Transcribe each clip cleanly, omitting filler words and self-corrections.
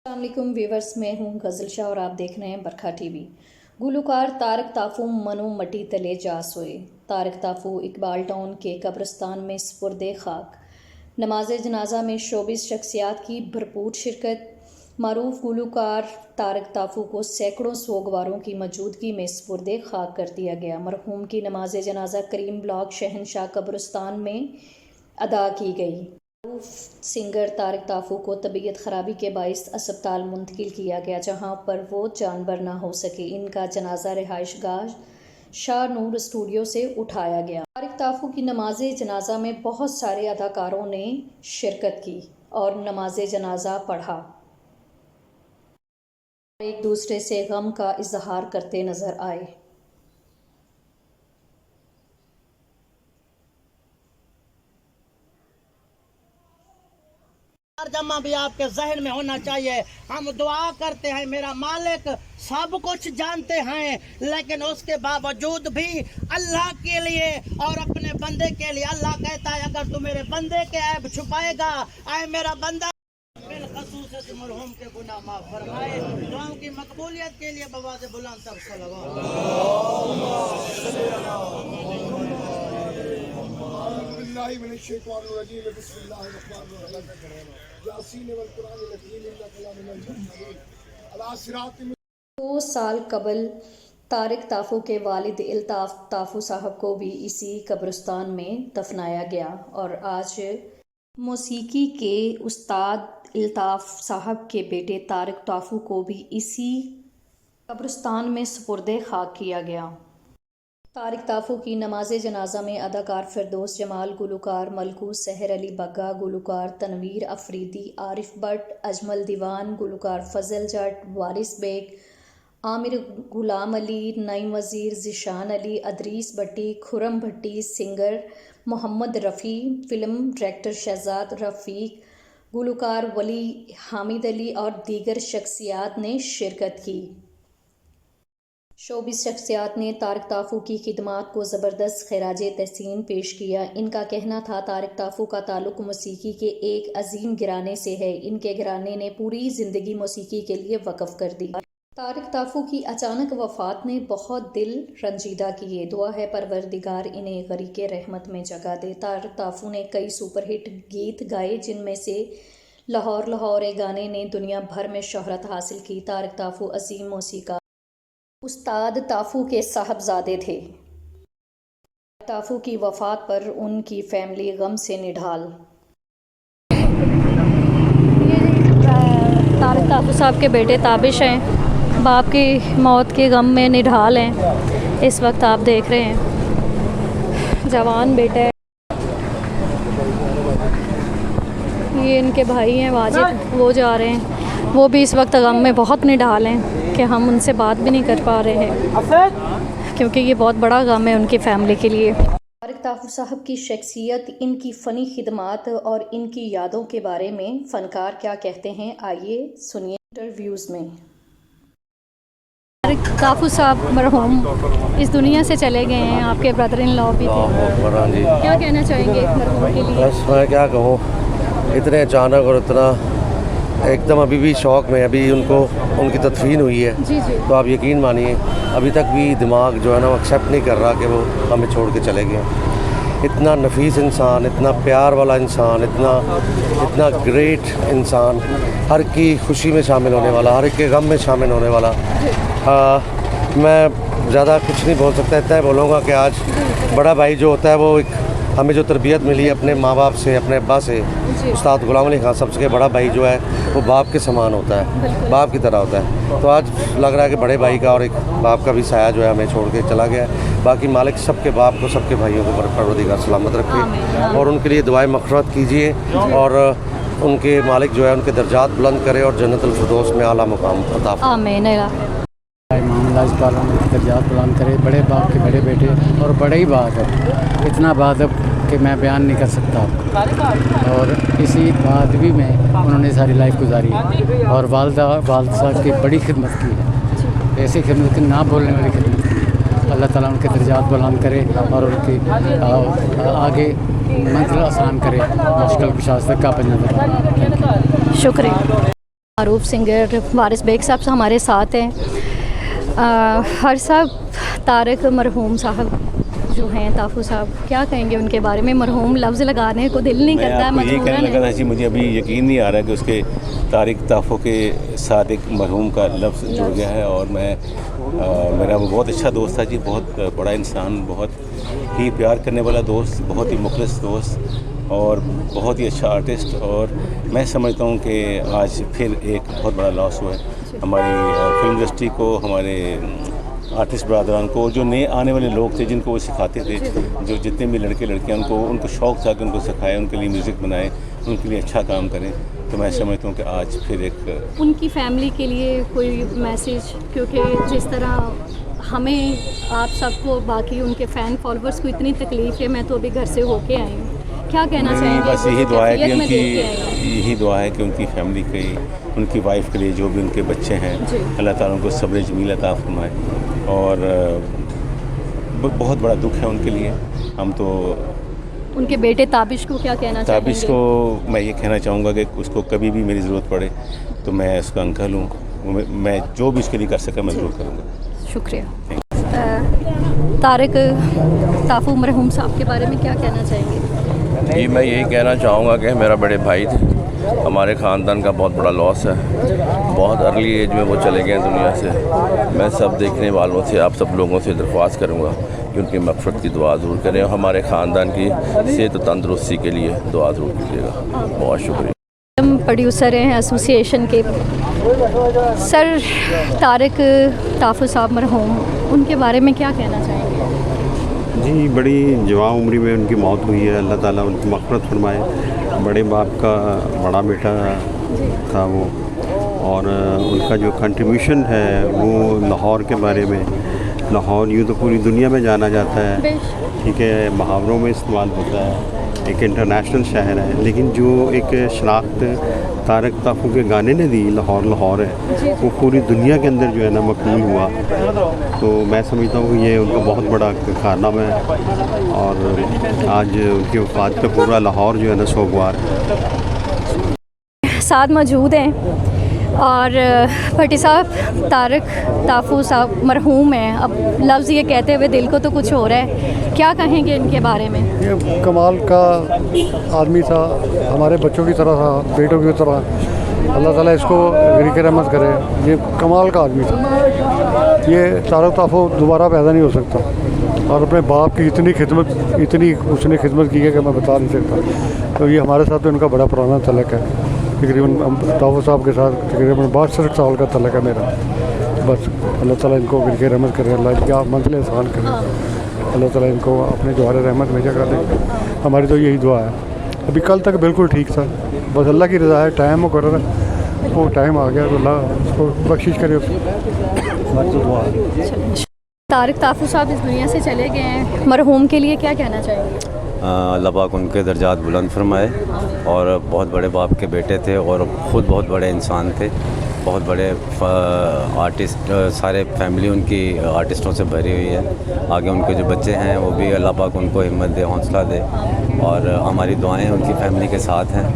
अस्सलामुअलैकुम व्यूवर्स, मैं हूं गज़ल शाह और आप देख रहे हैं बरखा टीवी। गुलकार तारक ताफू मनो मटी तले जा सोए। तारक ताफू इकबाल टाउन के कब्रिस्तान में सुपुर्दे खाक। नमाज जनाजा में शोबिस शख्सियात की भरपूर शिरकत। मारूफ गुलकार तारक ताफू को सैकड़ों सोगवारों की मौजूदगी में सुपुर्दे खाक कर दिया गया। मरहूम की नमाज जनाजा करीम ब्लॉक शहनशाह कब्रिस्तान में अदा की गई। सिंगर तारक ताफू को तबीयत खराबी के बाइस अस्पताल मुंतकिल किया गया, जहां पर वो जानबर ना हो सके। इनका जनाजा रिहाइशगाह शाह नूर स्टूडियो से उठाया गया। तारक ताफू की नमाज जनाजा में बहुत सारे अदाकारों ने शिरकत की और नमाज जनाजा पढ़ा, एक दूसरे से गम का इजहार करते नजर आए। तर्जमा भी आपके जहन में होना चाहिए। हम दुआ करते हैं, मेरा मालिक सब कुछ जानते हैं, लेकिन उसके बावजूद भी अल्लाह के लिए और अपने बंदे के लिए अल्लाह कहता है, अगर तू मेरे बंदे के ऐब छुपाएगा, आए मेरा बंदा बिलखसूस मरहूम के गुनाह माफ फरमाए। दुआओं की मकबूलियत के लिए बवाज़ बुलंद सब दो साल कबल तारक ताफू के वालिद इल्ताफ ताफू साहब को भी इसी कब्रिस्तान में दफनाया गया और आज मौसीकी के उस्ताद इल्ताफ साहब के बेटे तारक ताफू को भी इसी कब्रिस्तान में सुपुर्दे खाक किया गया। तारक ताफू की नमाज जनाजा में अदाकार फिरदौस जमाल, गुलकार मलकू, सहर अली बग्गा, गुलकार तनवीर अफरीदी, आरिफ भट्ट, अजमल दीवान, गुलकार Fazal Jatt, Waris Baig, Aamir Ghulam Ali, Naeem Wazir, Zeeshan Ali, Idrees Bhatti, Khurram Bhatti, singer Mohammad Rafi, film director Shahzad Rafiq, गुलकार वली हामिद अली और दीगर शख्सियात ने शिरकत की। शोबिस शख्सियात ने तारक ताफू की खिदमात को ज़बरदस्त खराज तहसीन पेश किया। इनका कहना था, तारक ताफू का ताल्लुक़ मौसीकी के एक अजीम घराने से है। इनके घराने ने पूरी ज़िंदगी मौसीकी के लिए वक़फ़ कर दी। तारक ताफू की अचानक वफ़ात ने बहुत दिल रंजीदा किए। दुआ है परवरदिगार इन्हें गरीक़े रहमत में जगह दे। तारक ताफू ने कई सुपरहिट गीत गाए, जिनमें से लाहौर लाहौर ए गाने ने दुनिया भर में शोहरत हासिल की। तारक ताफू अजीम मौसीक़ार उस्ताद ताफू के साहबजादे थे। ताफू की वफ़ात पर उनकी फैमिली गम से निढाल। ये तारक ताफू साहब के बेटे ताबिश हैं, बाप की मौत के गम में निढाल हैं। इस वक्त आप देख रहे हैं, जवान बेटा है। ये इनके भाई हैं वाजिद, वो जा रहे हैं, वो भी इस वक्त गम में बहुत निढाल हैं कि हम उनसे बात भी नहीं कर पा रहे हैं, क्योंकि ये बहुत बड़ा गम है उनकी फ़ैमिली के लिए। तारक ताफू साहब की शख्सियत, इनकी फ़नी खिदमात और इनकी यादों के बारे में फ़नकार क्या कहते हैं, आइए सुनिए इंटरव्यूज़ में। तारक ताफू साहब मरहूम इस दुनिया से चले गए हैं, आपके ब्रदर इन लॉ भी थे, क्या कहना चाहेंगे मरहूम के लिए? बस मैं क्या कहूँ, इतने अचानक और इतना एकदम अभी भी शौक में अभी उनकी तदफीन हुई है। जी जी। तो आप यकीन मानिए अभी तक भी दिमाग जो है ना वो एक्सेप्ट नहीं कर रहा कि वो हमें छोड़ के चले गए। इतना नफीस इंसान, इतना प्यार वाला इंसान, इतना ग्रेट इंसान, हर की खुशी में शामिल होने वाला, हर एक के गम में शामिल होने वाला। मैं ज़्यादा कुछ नहीं बोल सकता, इतना बोलूँगा कि आज बड़ा भाई जो होता है वो एक हमें जो तरबियत मिली अपने माँ बाप से, अपने अब्बा से, उस्ताद गुलाम अली खान साहब से, बड़ा भाई जो है वो बाप के समान होता है, बाप की तरह होता है। तो आज लग रहा है कि बड़े भाई का और एक बाप का भी साया जो है हमें छोड़ के चला गया है। बाकी मालिक सबके बाप को, सबके भाइयों को परवरदिगार सलामत रखे और उनके लिए दुआएं मग़फ़िरत कीजिए और उनके मालिक जो है उनके दर्जात बुलंद करे और जन्नतुल फिरदौस में आला मुकाम अता फरमाए। दर्जात बुलंद करे, बड़े बाप के बड़े बेटे और बड़े ही बात है, इतना बात है कि मैं बयान नहीं कर सकता। और इसी बादवी में उन्होंने सारी लाइफ गुजारी और वालिद साहब की बड़ी खिदमत की है, ऐसी खिदमत की ना बोलने वाली खिदमत की है। अल्लाह ताला उनके दर्जात बुलंद करे और उनकी आगे मंजिल आसान करे, मुश्किल कुशास्त का पंजा। शुक्रिया। मारूफ सिंगर वारिस बेग साहब हमारे साथ हैं। हर साहब, तारक मरहूम साहब जो हैं, ताफू साहब, क्या कहेंगे उनके बारे में? मरहूम लफ्ज़ लगाने को दिल नहीं करता है, मैं यही कहने लगा था जी, मुझे अभी यकीन नहीं आ रहा कि उसके तारिक ताफ़ो के साथ एक मरहूम का लफ्ज़ जुड़ गया है। और मेरा वो बहुत अच्छा दोस्त था जी, बहुत बड़ा इंसान, बहुत ही प्यार करने वाला दोस्त, बहुत ही मुखलिस दोस्त और बहुत ही अच्छा आर्टिस्ट। और मैं समझता हूँ कि आज फिर एक बहुत बड़ा लॉस हुआ है हमारी फिल्म इंडस्ट्री को, हमारे आर्टिस्ट बरादरान को, जो नए आने वाले लोग थे जिनको वो सिखाते थे, जो जितने भी लड़के लड़कियाँ उनको शौक़ था कि उनको सिखाएं, उनके लिए म्यूज़िक बनाएं, उनके लिए अच्छा काम करें। तो मैं समझता हूँ कि आज फिर एक उनकी फैमिली के लिए कोई मैसेज, क्योंकि जिस तरह हमें आप सबको, बाकी उनके फ़ैन फॉलोअर्स को इतनी तकलीफ़ है, मैं तो अभी घर से होके आई हूँ, क्या कहना चाहेंगे? बस यही दुआ है कि उनकी फैमिली के, उनकी वाइफ के लिए, जो भी उनके बच्चे हैं, अल्लाह ताला उनको सब्र जमील अता फरमाए। और बहुत बड़ा दुख है उनके लिए। हम तो उनके बेटे ताबिश को क्या कहना चाहेंगे? ताबिश को मैं ये कहना चाहूँगा कि उसको कभी भी मेरी ज़रूरत पड़े तो मैं उसका अंकल हूँ, मैं जो भी उसके लिए कर सका मैं ज़रूर करूँगा। शुक्रिया। तारक ताफू मरहूम साहब के बारे में क्या कहना चाहेंगे? जी, मैं यही कहना चाहूँगा कि मेरा बड़े भाई थे, हमारे ख़ानदान का बहुत बड़ा लॉस है। बहुत अर्ली एज में वो चले गए दुनिया से। मैं सब देखने वालों से, आप सब लोगों से दरख्वास्त करूँगा कि उनकी मग़फ़िरत की दुआ ज़रूर करें और हमारे ख़ानदान की सेहत और तंदुरुस्ती के लिए दुआ ज़रूर कीजिएगा। बहुत शुक्रिया। हम प्रोड्यूसर हैं एसोसिएशन के। सर, तारक ताफू साहब मरहूम, उनके बारे में क्या कहना चाहेंगे? जी, बड़ी जवान उम्री में उनकी मौत हुई है। अल्लाह ताला उनकी मग़फ़िरत फरमाए। बड़े बाप का बड़ा बेटा था वो, और उनका जो कंट्रीब्यूशन है वो लाहौर के बारे में, लाहौर यूँ तो पूरी दुनिया में जाना जाता है, ठीक है, मुहावरों में इस्तेमाल होता है, एक इंटरनेशनल शहर है, लेकिन जो एक शनाख्त तारक ताफू के गाने ने दी, लाहौर लाहौर है, वो पूरी दुनिया के अंदर जो है ना मकबूल हुआ। तो मैं समझता हूँ कि ये उनका बहुत बड़ा कारनामा है, और आज उनकी वफ़ात पे पूरा लाहौर जो है ना सोगवार साथ मौजूद हैं। और भट्टी साहब, तारक ताफू साहब मरहूम हैं, अब लफ्ज़ ये कहते हुए दिल को तो कुछ हो रहा है, क्या कहेंगे इनके बारे में? ये कमाल का आदमी था, हमारे बच्चों की तरह था, बेटों की तरह। अल्लाह ताला इसको ग़रीक़ रहमत करे। ये कमाल का आदमी था। ये तारक ताफू दोबारा पैदा नहीं हो सकता, और अपने बाप की इतनी उसने खिदमत की है कि मैं बता नहीं सकता। तो ये हमारे साथ तो इनका बड़ा पुराना तलक है। तकरीबन ताफू साहब के साथ तकरीबन 62 साल का तलक है मेरा। बस अल्लाह ताला इनको ग़रीक़ रहमत करे, अल्लाह क्या मंजिल आसान करे, अल्लाह ताला इनको अपने जवाहर रहमत में जगह दे। हमारी तो यही दुआ है। अभी कल तक बिल्कुल ठीक था, बस अल्लाह की रज़ा है, टाइम मुकर्रर है, वो टाइम आ गया तो अल्लाह उसको बख्शिश करे। हमारी तो दुआ है। तारक ताफू साहब इस दुनिया से चले गए हैं, मरहूम के लिए क्या कहना चाहेंगे? अल्लाह पाक उनके दर्जात बुलंद फरमाए। और बहुत बड़े बाप के बेटे थे और ख़ुद बहुत बड़े इंसान थे, बहुत बड़े आर्टिस्ट, सारे फैमिली उनकी आर्टिस्टों से भरी हुई है। आगे उनके जो बच्चे हैं वो भी अल्लाह पाक उनको हिम्मत दे, हौसला दे, और हमारी दुआएं उनकी फैमिली के साथ हैं,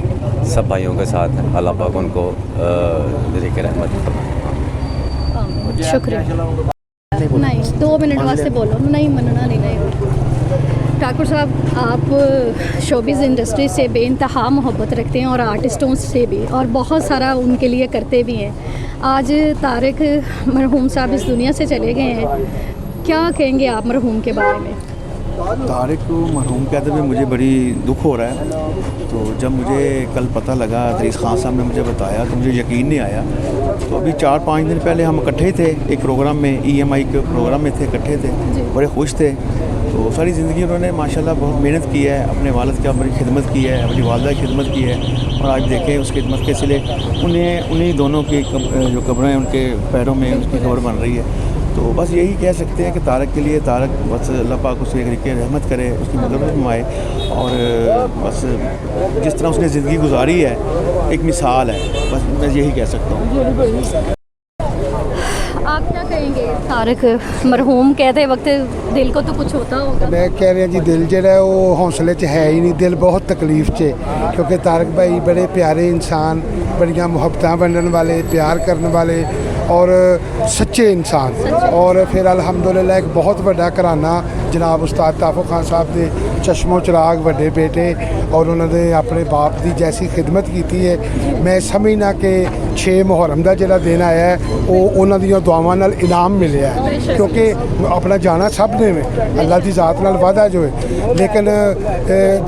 सब भाइयों के साथ हैं। अल्लाह पाक उनको ग़रीक़ रहमत फरमाए। शुक्रिया। नहीं, 2 मिनट वास्ते बोलो, नहीं मनना नहीं। ठाकुर साहब, आप शोबिज़ इंडस्ट्री से बेइंतहा मोहब्बत रखते हैं और आर्टिस्टों से भी, और बहुत सारा उनके लिए करते भी हैं। आज तारक मरहूम साहब इस दुनिया से चले गए हैं, क्या कहेंगे आप मरहूम के बारे में? तारिक मरहूम के अदब में मुझे बड़ी दुख हो रहा है। तो जब मुझे कल पता लगा, दरीस खान साहब ने मुझे बताया, तो मुझे यकीन नहीं आया। तो अभी 4-5 दिन पहले हम इकट्ठे थे एक प्रोग्राम में, EMI के प्रोग्राम में थे, इकट्ठे थे, बड़े खुश थे। तो सारी ज़िंदगी उन्होंने माशाल्लाह बहुत मेहनत की है, अपने वालिद की बड़ी खिदमत की है, अपनी वालदा की खिदमत की है, और आज देखें उस खिदमत के सिले उन्हीं दोनों की जो कब्रें उनके पैरों में उसकी कब्र बन रही है। तो बस यही कह सकते हैं कि तारक के लिए, तारक बस अल्लाह पाक उसे ग़रीक़ रहमत करे, उसकी मदद फरमाए, और बस जिस तरह उसने ज़िंदगी गुजारी है एक मिसाल है, बस मैं यही कह सकता हूँ। आप क्या कहेंगे तारिक मरहूम कहते वक्त दिल को तो कुछ होता होगा? मैं कह रहा जी दिल ਜਿਹੜਾ ਉਹ ਹੌਸਲੇ 'ਚ ਹੈ ਹੀ ਨਹੀਂ, ਦਿਲ ਬਹੁਤ ਤਕਲੀਫ 'ਚ ਕਿਉਂਕਿ ਤਾਰਿਕ ਭਾਈ ਬੜੇ ਪਿਆਰੇ ਇਨਸਾਨ, ਬੜੀਆਂ ਮੁਹੱਬਤਾਂ ਵੰਡਣ ਵਾਲੇ, ਪਿਆਰ ਕਰਨ ਵਾਲੇ और सच्चे इंसान और फिर अल्हम्दुलिल्लाह एक बहुत बड़ा घराना जनाब उस्ताद ताफो खान साहब के चश्मो चिराग वड्डे बेटे और उन्होंने अपने बाप की जैसी खिदमत की है। मैं समझना कि 6 मुहर्रम का जो दिन आया है वो उन्होंने दुआवां नाल इनाम मिले है क्योंकि अपना जाना सब ने में अल्लाह की ज़ात नाल वादा जो है, लेकिन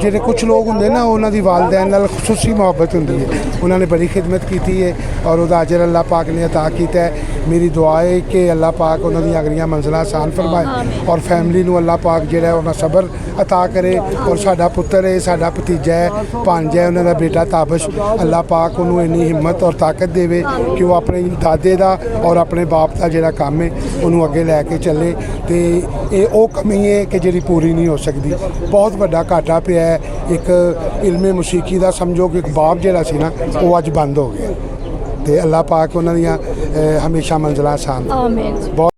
जो कुछ लोग होंगे ना उन्होंने वालदैन नाल खुसूसी मुहब्बत होंगी है, उन्होंने बड़ी खिदमत की है और वह अजर अल्लाह पाक ने अता किया है। मेरी दुआ है कि अल्लाह पाक उन्होंने अगलियां मंजिलां आसान फरमाए और फैमिली नूं अल्लाह पाक जो है उन्हें सबर अता करे और साडा पुत्र है, साडा भतीजा है, भांजा है, उन्होंने बेटा ताबश, अल्लाह पाक उन्होंने इन्नी हिम्मत और ताकत देवे कि वो अपने दादे का और अपने बाप का जोड़ा काम है उन्होंने अगे लैके चले। तो ये वो कमी है कि जी पूरी नहीं हो सकती, बहुत बड़ा घाटा पिया है। एक इल्मे मुसीकी का समझो कि एक बाप जोड़ा सी ना वो अज बंद हो गया, तो अल्लाह पाक उन्होंने हमेशा मंजिलां आसान बहुत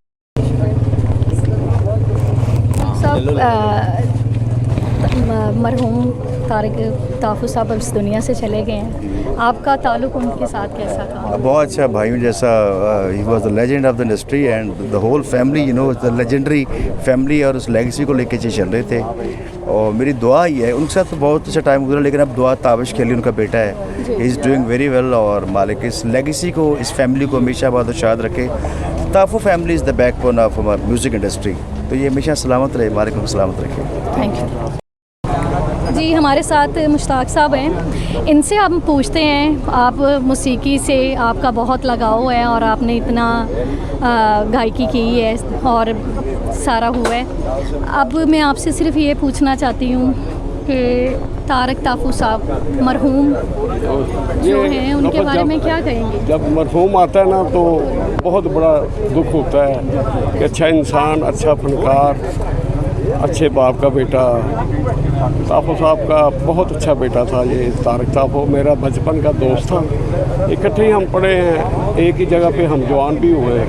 मरहूम तारिक ताफू साहब इस दुनिया से चले गए हैं, आपका ताल्लुक़ उनके साथ कैसा था? बहुत अच्छा भाइयों जैसा, he was the legend of the industry and the whole family, you know the legendary family, और उस लेगेसी को लेके चल रहे थे। और मेरी दुआ ही है उनके साथ, तो बहुत अच्छा टाइम गुजरा, लेकिन अब दुआ ताबिश के लिए उनका बेटा है, he is doing very well और मालिक इस लेगेसी को, इस फैमिली को हमेशा बहुत शाद रखे। Tafu family is the backbone of music industry, तो ये हमेशा सलामत रहे, मालिक को सलामत रखे। थैंक यू जी। हमारे साथ मुश्ताक साहब हैं, इनसे हम पूछते हैं, आप मौसीकी से आपका बहुत लगाव है और आपने इतना गायकी की है और सारा हुआ है। अब मैं आपसे सिर्फ ये पूछना चाहती हूँ कि तारिक ताफू साहब मरहूम जो हैं उनके बारे में क्या कहेंगे? जब मरहूम आता है ना तो बहुत बड़ा दुख होता है कि अच्छा इंसान, अच्छा फनकार, अच्छे बाप का बेटा, ताफो साहब का बहुत अच्छा बेटा था ये तारिक ताफो, मेरा बचपन का दोस्त था, इकट्ठे ही हम पढ़े हैं, एक ही जगह पे हम जवान भी हुए।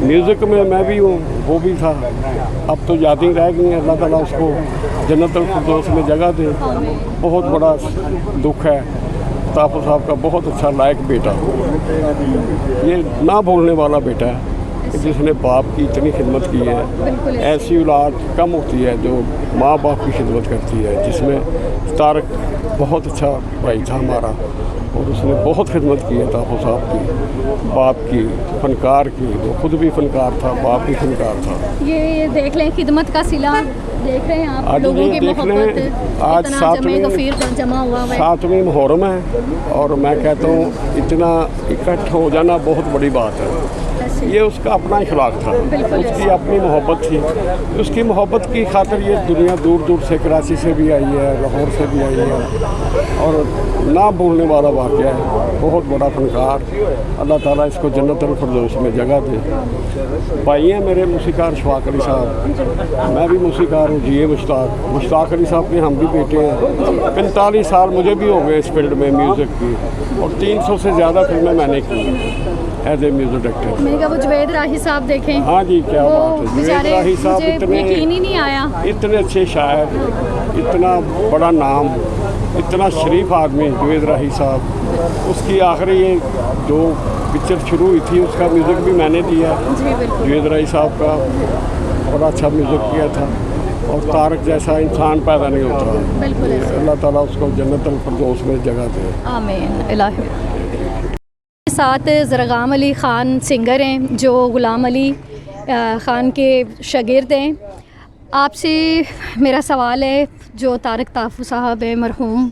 म्यूज़िक में मैं भी हूँ, वो भी था, अब तो यादें रह गई हैं, अल्लाह ताला उसको जन्नतुल फिरदौस में जगह दे। बहुत बड़ा दुख है, ताफो साहब का बहुत अच्छा लायक बेटा, ये ना भूलने वाला बेटा है जिसने बाप की इतनी खिदमत की है। ऐसी औलाद कम होती है जो माँ बाप की खिदमत करती है, जिसमें तारिक बहुत अच्छा भाई था हमारा और उसने बहुत खिदमत की है ताफो साहब की, बाप की, फनकार की, वो खुद भी फनकार था, बाप भी फनकार था। ये देख लें खिदमत का सिला देख रहे हैं आप, आज लोगों की मोहब्बत, आज इतना जमा हुआ है, 7वीं मुहर्रम है और मैं कहता हूँ इतना इकट्ठा हो जाना बहुत बड़ी बात है। ये उसका अपना इखलाक था, उसकी अपनी मोहब्बत थी, उसकी मोहब्बत की खातिर ये दुनिया दूर दूर से, कराची से भी आई है, लाहौर से भी आई है और ना भूलने वाला वाक़या है। बहुत बड़ा फनकार, अल्लाह ताला इसको जन्नतुल फिरदौस में जगह दे। भाई हैं मेरे मूसीकार शफाक अली साहब, मैं भी मूसीकार हूँ जी। मुश्ताक अली साहब के हम भी बेटे हैं। 45 साल मुझे भी हो गए इस फील्ड में म्यूज़िक की और 300 से ज़्यादा फिल्में मैंने की एज ए म्यूज़िक डायरेक्टर। मैंने कहा वो जुवेद राही साहब देखें, हाँ जी, क्या बात है, जुवेद राही साहब इतने यकीन ही नहीं आया, इतने अच्छे शायर, इतना बड़ा नाम, इतना शरीफ आदमी जुवेद राही साहब। उसकी आखिरी ये जो पिक्चर शुरू हुई थी उसका म्यूज़िक भी मैंने दिया, जुवेद राही साहब का बड़ा अच्छा म्यूज़िक किया था और तारिक जैसा इंसान पैदा नहीं होता। अल्लाह ताला उसको जन्नतुल फिरदौस में जगह दे, आमीन इलाही। साथ ज़रगाम अली ख़ान सिंगर हैं जो ग़ुलाम अली ख़ान के शागिर्द हैं। आपसे मेरा सवाल है, जो तारिक ताफू साहब है मरहूम,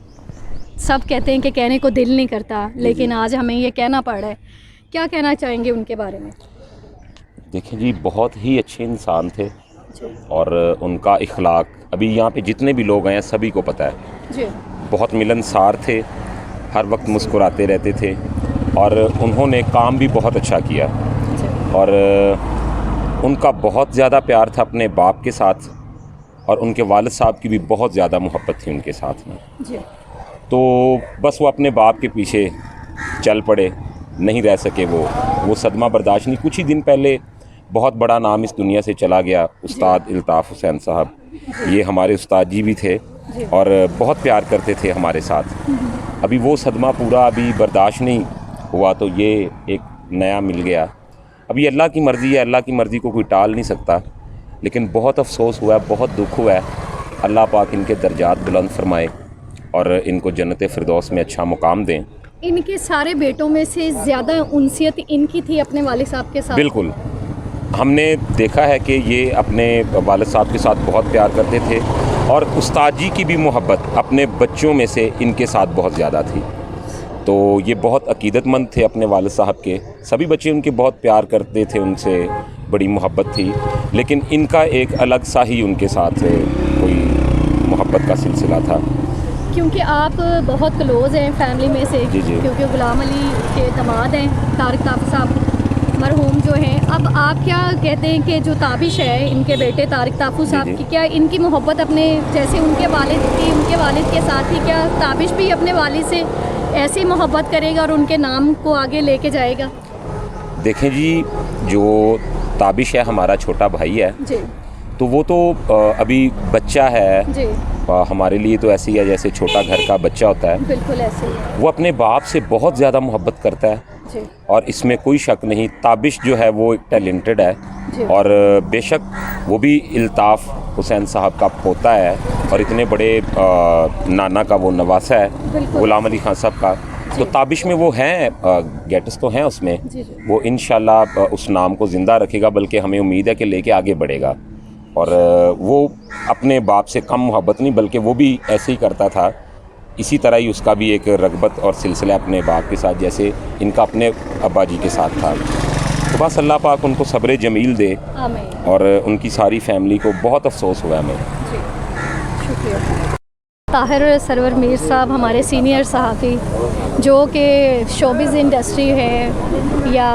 सब कहते हैं कि कहने को दिल नहीं करता, लेकिन आज हमें ये कहना पड़ रहा है, क्या कहना चाहेंगे उनके बारे में? देखिए जी, बहुत ही अच्छे इंसान थे और उनका इखलाक अभी यहाँ पे जितने भी लोग हैं सभी को पता है जी। बहुत मिलनसार थे, हर वक्त मुस्कुराते रहते थे और उन्होंने काम भी बहुत अच्छा किया और उनका बहुत ज़्यादा प्यार था अपने बाप के साथ और उनके वालिद साहब की भी बहुत ज़्यादा मोहब्बत थी उनके साथ में जी। तो बस वो अपने बाप के पीछे चल पड़े नहीं रह सके वो सदमा बर्दाश्त नहीं। कुछ ही दिन पहले बहुत बड़ा नाम इस दुनिया से चला गया, उस्ताद इल्ताफ़ हुसैन साहब। ये हमारे उस्ताद जी भी थे और बहुत प्यार करते थे हमारे साथ। अभी वो सदमा पूरा अभी बर्दाश्त नहीं हुआ तो ये एक नया मिल गया। अभी अल्लाह की मर्ज़ी है, अल्लाह की मर्ज़ी को कोई टाल नहीं सकता, लेकिन बहुत अफसोस हुआ है, बहुत दुख हुआ है। अल्लाह पाक इनके दर्जात बुलंद फरमाए और इनको जन्नत फिरदौस में अच्छा मुकाम दें। इनके सारे बेटों में से ज़्यादा उनसियत इनकी थी अपने वालिद साहब के साथ? बिल्कुल, हमने देखा है कि ये अपने वालिद साहब के साथ बहुत प्यार करते थे और उस्ताद जी की भी मोहब्बत अपने बच्चों में से इनके साथ बहुत ज़्यादा थी। तो ये बहुत अकीदतमंद थे अपने वालिद साहब के, सभी बच्चे उनके बहुत प्यार करते थे, उनसे बड़ी मोहब्बत थी, लेकिन इनका एक अलग सा ही उनके साथ कोई मोहब्बत का सिलसिला था। क्योंकि आप बहुत क्लोज़ हैं फैमिली में से, जी जी। क्योंकि गुलाम अली के दामाद हैं तारिक ताफू साहब मरहूम जो हैं। अब आप क्या कहते हैं कि जो ताबिश है इनके बेटे तारिक ताफू साहब की, क्या इनकी मोहब्बत अपने जैसे उनके वालिद की उनके वालिद के साथ ही, क्या ताबिश भी अपने वालिद से ऐसी मोहब्बत करेगा और उनके नाम को आगे लेके जाएगा? देखें जी, जो ताबिश है हमारा छोटा भाई है जी, तो वो तो अभी बच्चा है जी, हमारे लिए तो ऐसे ही है जैसे छोटा घर का बच्चा होता है। बिल्कुल ऐसे ही है। वो अपने बाप से बहुत ज़्यादा मोहब्बत करता है जी, और इसमें कोई शक नहीं। ताबिश जो है वो एक टैलेंटेड है जी। और बेशक वो भी इल्ताफ़ हुसैन साहब का पोता है और इतने बड़े नाना का वो नवासा है गुलाम अली खान साहब का। तो ताबिश में वो हैं, गेट्स तो हैं उसमें, जी, जी। वो इंशाल्लाह उस नाम को ज़िंदा रखेगा, बल्कि हमें उम्मीद है कि लेके आगे बढ़ेगा। और वो अपने बाप से कम मोहब्बत नहीं, बल्कि वो भी ऐसे ही करता था। इसी तरह ही उसका भी एक रग़बत और सिलसिला अपने बाप के साथ जैसे इनका अपने अब्बा जी के साथ था। तो बस अल्लाह पाक उनको सब्र जमील दे आमीन। और उनकी सारी फैमिली को बहुत अफसोस हुआ हमें। शुक्रिया। ताहिर सरवर मीर साहब हमारे सीनियर सहाफ़ी जो कि शोबिज़ इंडस्ट्री है या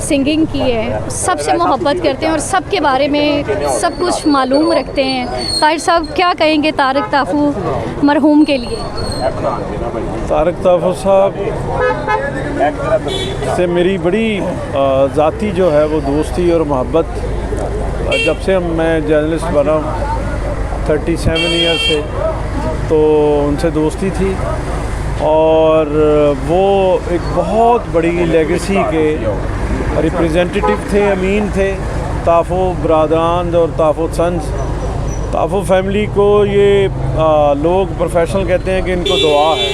सिंगिंग की है, सबसे मोहब्बत करते हैं और सब के बारे में सब कुछ मालूम रखते हैं। ताहिर साहब क्या कहेंगे तारिक ताफू मरहूम के लिए? तारिक ताफू साहब से मेरी बड़ी ज़ाती जो है वो दोस्ती और मोहब्बत, जब से मैं जर्नलिस्ट बना 37 ईयर से, तो उनसे दोस्ती थी और वो एक बहुत बड़ी लेगेसी के रिप्रेजेंटेटिव थे, अमीन थे। ताफो ब्रादरान और ताफो सन्स, ताफो फैमिली को ये लोग प्रोफेशनल कहते हैं कि इनको दुआ है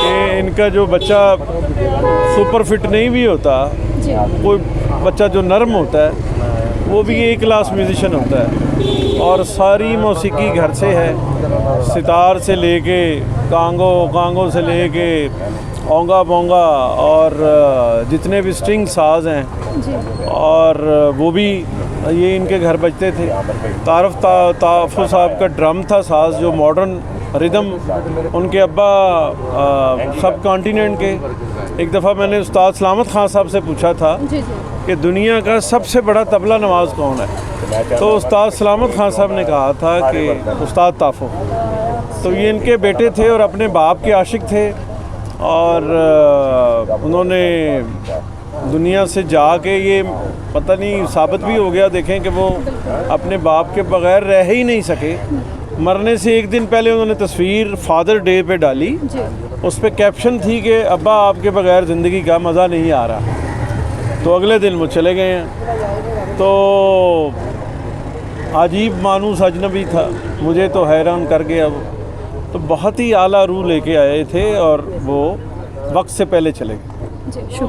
कि इनका जो बच्चा सुपर फिट नहीं भी होता, कोई बच्चा जो नरम होता है वो भी एक क्लास म्यूजिशियन होता है और सारी मौसीकी घर से है, सितार से लेके कांगो से लेके ओंगा बोंगा और जितने भी स्ट्रिंग साज हैं और वो भी ये इनके घर बजते थे। ताफू साहब का ड्रम था साज, जो मॉडर्न रिदम उनके अब्बा सब कॉन्टिनेंट के। एक दफ़ा मैंने उस्ताद सलामत खान साहब से पूछा था कि दुनिया का सबसे बड़ा तबला नवाज कौन है, तो उस्ताद सलामत खान साहब ने कहा था कि उस्ताद ताफो। तो ये इनके बेटे थे और अपने बाप के आशिक थे और उन्होंने दुनिया से जाके ये पता नहीं साबित भी हो गया, देखें कि वो अपने बाप के बगैर रह ही नहीं सके। मरने से एक दिन पहले उन्होंने तस्वीर फादर डे पे डाली, उस पर कैप्शन थी कि अब्बा आपके बगैर ज़िंदगी का मज़ा नहीं आ रहा। तो अगले दिन वो चले गए हैं। तो अजीब मानूस अजनबी था, मुझे तो हैरान कर गया वो। तो बहुत ही आला रूह लेके आए थे और वो वक्त से पहले चले गए। शुक्रिया।